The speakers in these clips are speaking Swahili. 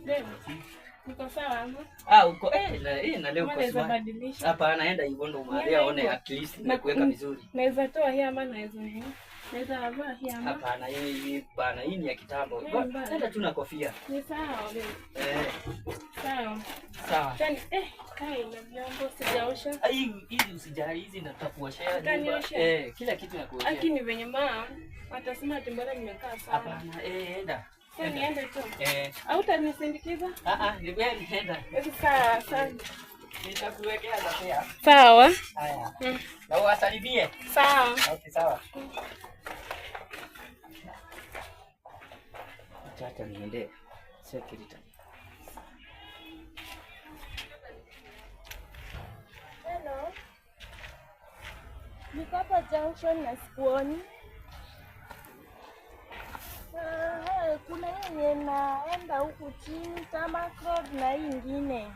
Leo. Uko sawa ama? Uko na leo kwa sababu. Hapa anaenda hivyo ndo mahali aone at least nimekuweka vizuri. Naweza toa hii ama naweza hii. Naweza vaa hii ama? Hapana, hii bana, hii ni ya kitambo. Nenda tu na kofia. Ni sawa leo. Sawa. Sawa. Tani kai na vyombo sijaosha. Hii usijali, hizi nitakuoshea nyumba. Kila kitu nakuoshea. Lakini venye mama atasema ati mbona nimekaa sana. Hapana, enda. Sasa niende tu. Au utanisindikiza? Ni wewe nenda. Sawa, sawa. Nitakuwekea pia. Sawa. Haya. Na uwasalimie. Sawa. Okay, sawa. Acha niende security. Hello. Niko hapa junction na sikuoni. Kuna yenye naenda huku chini kama road na hii ingine.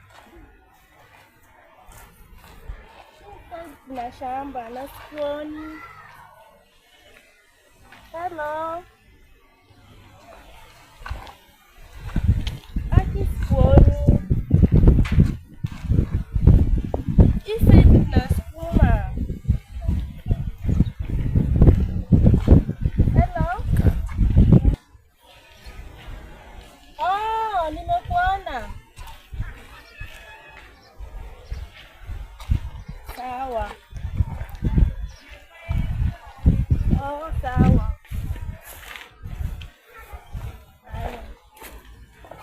Na shamba na sikuoni. Hello. Aki sikuoni. Isi na sukuma. Hello. Nimekuona. Sawa. Sawa.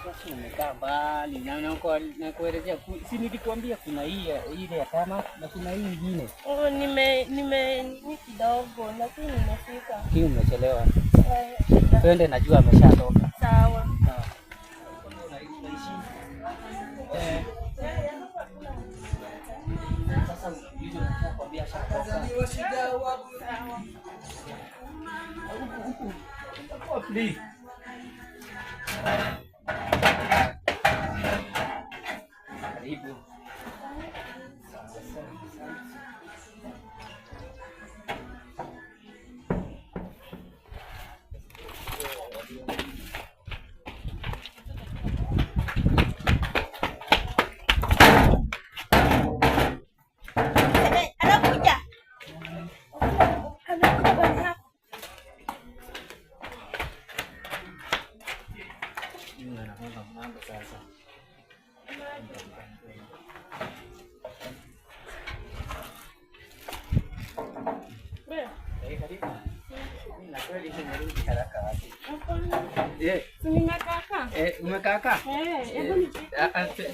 Sasa nimekaa mbali na kuelezea, si nilikwambia kuna hii ile ya kama na kuna hii nyingine. Ni kidogo lakini nimefika. Hii umechelewa. Twende, najua ameshatoka. Sawa. Sasa hizo nakwambia shaka. Please. Karibu. Umekaa?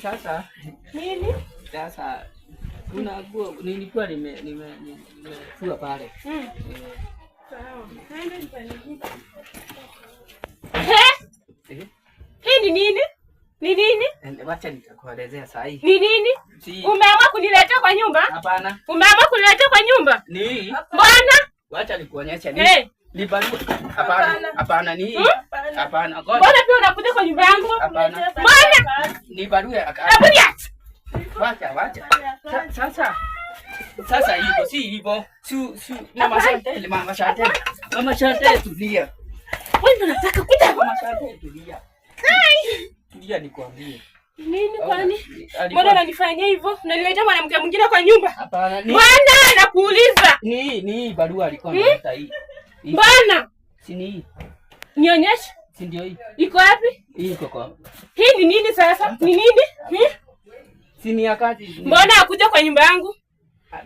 Sasa Nini? Sasa kuna nilikuwa nimefua pale. Sawa. Naenda nifanye. Hii ni nini? Ni nini? Wacha nitakuelezea saa hii. Ni nini? Umeamua kuniletea kwa nyumba? Hapana. Umeamua kuniletea kwa nyumba? Ni. Mbona? Wacha nikuonyeshe nini. Ni barua. Hapana ni. Hapana. Mbona pia unakuja kwa nyumba yangu? Hapana. Mbona? Ni barua. Wacha. Sasa hivyo si hivyo. Mama Chantel tulia. Wewe unataka kuja? Mama Chantel tulia. Tulia nikwambie. Nini kwani? Mbona unanifanyia hivyo? Unaniletea mwanamke mwingine kwa nyumba? Hapana. Mbona nakuuliza? Ni barua alikuwa analeta hii. Mbona? Si ni hii. Nionyeshe. Si ndio hii? Iko wapi? Hii iko kwa. Hii ni nini sasa? Ni nini? Si ni wakati. Mbona akuja kwa nyumba yangu?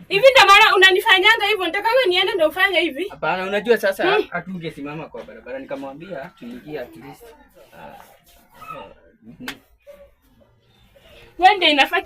Hivi ndio maana unanifanyanga hivyo? Nataka niende ndio ufanye hivi? Hapana, unajua sasa hatungesimama kwa barabara, nikamwambia tuingie at least. Wewe ndio inafaa